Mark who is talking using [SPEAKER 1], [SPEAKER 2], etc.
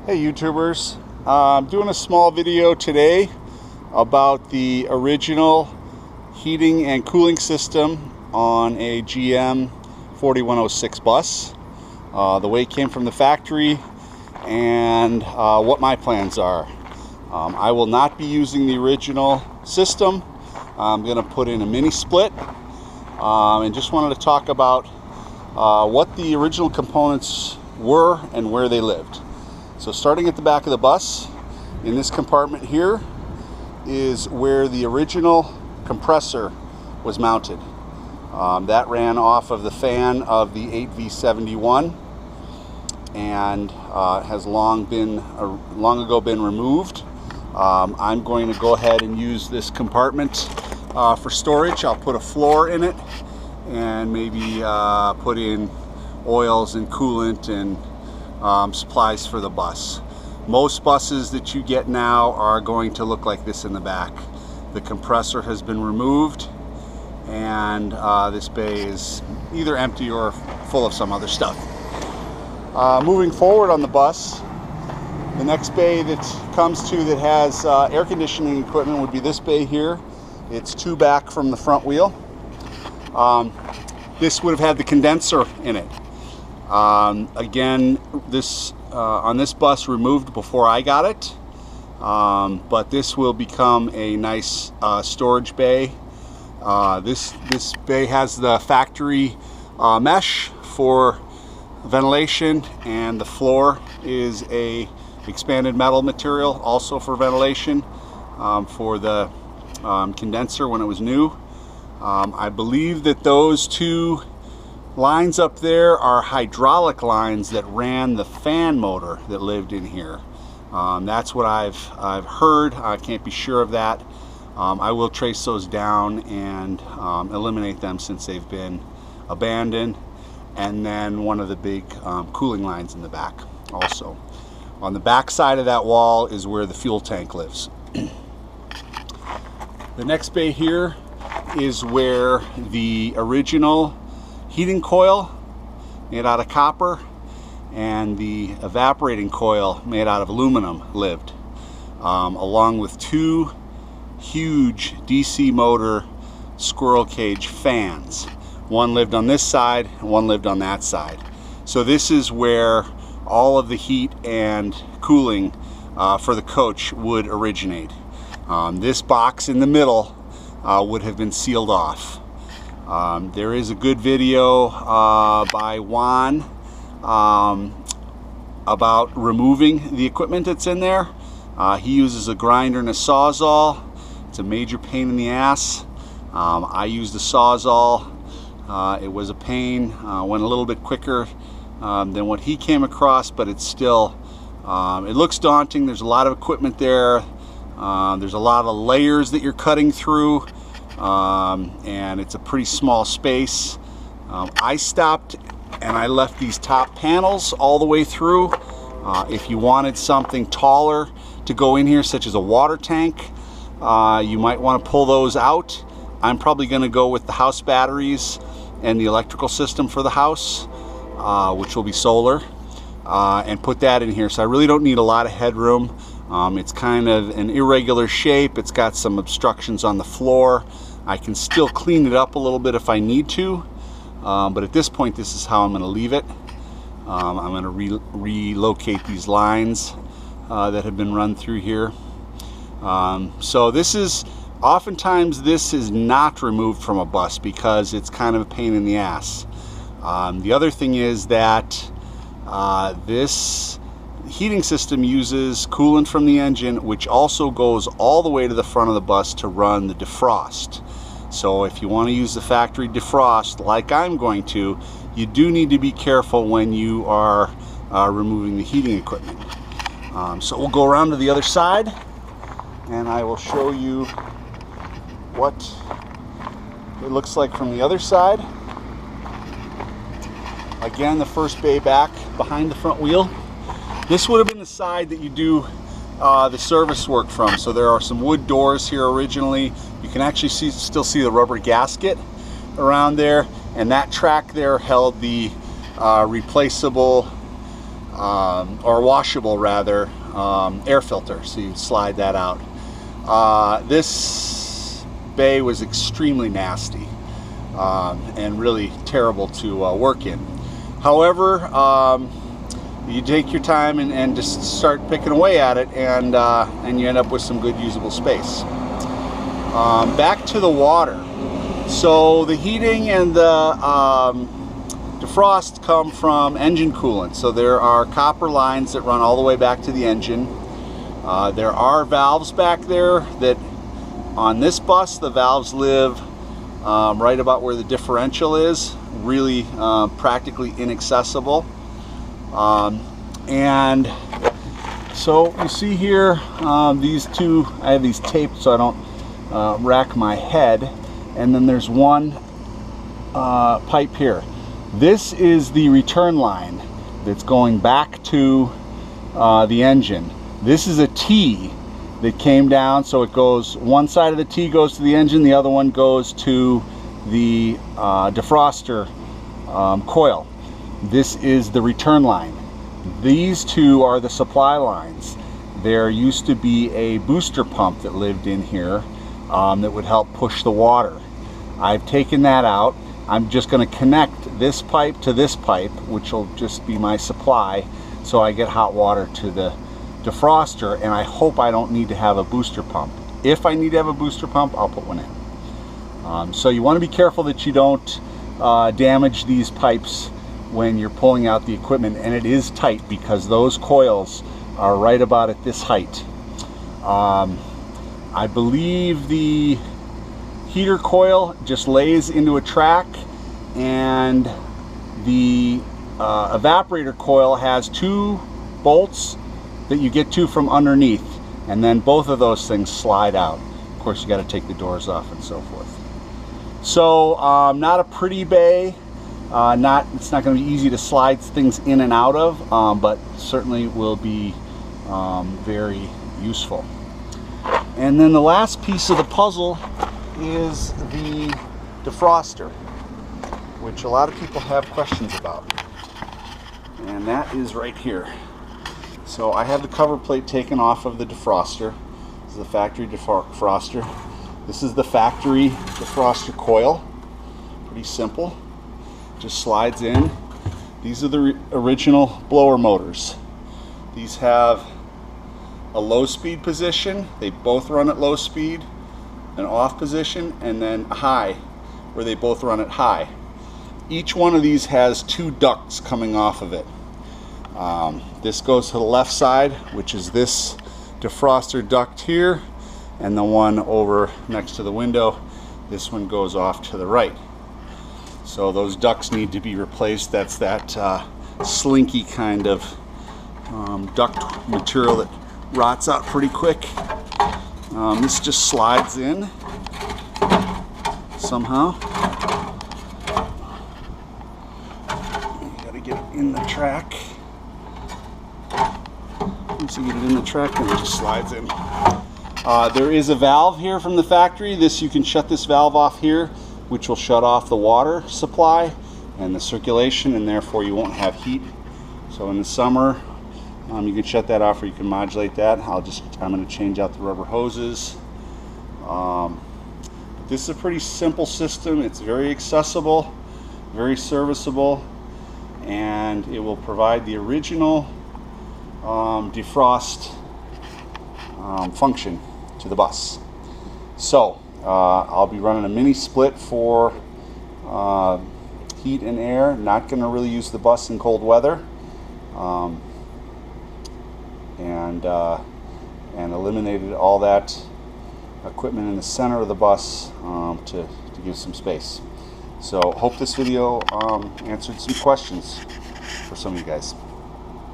[SPEAKER 1] Hey YouTubers, I'm doing a small video today about the original heating and cooling system on a GM 4106 bus, the way it came from the factory, and what my plans are. I will not be using the original system. I'm going to put in a mini split, and just wanted to talk about what the original components were and where they lived. So starting at the back of the bus, in this compartment here is where the original compressor was mounted. That ran off of the fan of the 8V71 and has long ago been removed. I'm going to go ahead and use this compartment for storage. I'll put a floor in it and maybe put in oils and coolant and supplies for the bus. Most buses that you get now are going to look like this in the back. The compressor has been removed and this bay is either empty or full of some other stuff. Moving forward on the bus, the next bay that comes to that has air conditioning equipment would be this bay here. It's two back from the front wheel. This would have had the condenser in it. Again, this on this bus removed before I got it, but this will become a nice storage bay. This bay has the factory mesh for ventilation, and the floor is a expanded metal material also for ventilation for the condenser when it was new. I believe that those two lines up there are hydraulic lines that ran the fan motor that lived in here. That's what I've heard. I can't be sure of that. I will trace those down and eliminate them since they've been abandoned. And then one of the big cooling lines in the back also. On the back side of that wall is where the fuel tank lives. The next bay here is where the original heating coil made out of copper and the evaporating coil made out of aluminum lived, along with two huge DC motor squirrel cage fans. One lived on this side and one lived on that side. So this is where all of the heat and cooling for the coach would originate. This box in the middle would have been sealed off. There is a good video by Juan about removing the equipment that's in there. He uses a grinder and a Sawzall. It's a major pain in the ass. I used a Sawzall. It was a pain. Went a little bit quicker than what he came across, but it's still, it looks daunting. There's a lot of equipment there. There's a lot of layers that you're cutting through. And it's a pretty small space. I stopped and I left these top panels all the way through. If you wanted something taller to go in here, such as a water tank, you might want to pull those out. I'm probably going to go with the house batteries and the electrical system for the house, which will be solar, and put that in here. So I really don't need a lot of headroom. It's kind of an irregular shape. It's got some obstructions on the floor. I can still clean it up a little bit if I need to, but at this point this is how I'm going to leave it. I'm going to relocate these lines that have been run through here. So this is, oftentimes this is not removed from a bus because it's kind of a pain in the ass. The other thing is that this heating system uses coolant from the engine, which also goes all the way to the front of the bus to run the defrost. So if you want to use the factory defrost like I'm going to, you do need to be careful when you are removing the heating equipment. So we'll go around to the other side and I will show you what it looks like from the other side. Again, the first bay back behind the front wheel. This would have been the side that you do the service work from. So there are some wood doors here originally. You can actually still see the rubber gasket around there, and that track there held the replaceable or washable rather, air filter. So you slide that out. This bay was extremely nasty and really terrible to work in. However, you take your time and just start picking away at it, and you end up with some good usable space. Back to the water. So the heating and the defrost come from engine coolant. So there are copper lines that run all the way back to the engine. There are valves back there that, on this bus, the valves live right about where the differential is, really practically inaccessible. And so you see here, these two, I have these taped so I don't rack my head, and then there's one pipe here. This is the return line that's going back to the engine. This is a T that came down, so it goes, one side of the T goes to the engine, the other one goes to the defroster coil. This is the return line. These two are the supply lines. There used to be a booster pump that lived in here that would help push the water. I've taken that out. I'm just going to connect this pipe to this pipe, which will just be my supply, so I get hot water to the defroster, and I hope I don't need to have a booster pump. If I need to have a booster pump, I'll put one in. So you want to be careful that you don't damage these pipes when you're pulling out the equipment, and it is tight because those coils are right about at this height. I believe the heater coil just lays into a track, and the evaporator coil has two bolts that you get to from underneath, and then both of those things slide out. Of course, you got to take the doors off and so forth. So not a pretty bay. It's not going to be easy to slide things in and out of, but certainly will be very useful. And then the last piece of the puzzle is the defroster, which a lot of people have questions about, and that is right here. So I have the cover plate taken off of the defroster. This is the factory defroster. This is the factory defroster coil. Pretty simple. Just slides in. These are the original blower motors. These have a low speed position. They both run at low speed, an off position, and then a high, where they both run at high. Each one of these has two ducts coming off of it. This goes to the left side, which is this defroster duct here, and the one over next to the window, this one goes off to the right. So those ducts need to be replaced. That's that slinky kind of duct material that rots out pretty quick. This just slides in somehow. You gotta get it in the track. Once you get it in the track, then it just slides in. There is a valve here from the factory. You can shut this valve off here, which will shut off the water supply and the circulation, and therefore you won't have heat. So in the summer, you can shut that off, or you can modulate that. I'm going to change out the rubber hoses. This is a pretty simple system. It's very accessible, very serviceable, and it will provide the original defrost function to the bus. So I'll be running a mini split for heat and air. Not going to really use the bus in cold weather, and eliminated all that equipment in the center of the bus to give some space. So hope this video answered some questions for some of you guys.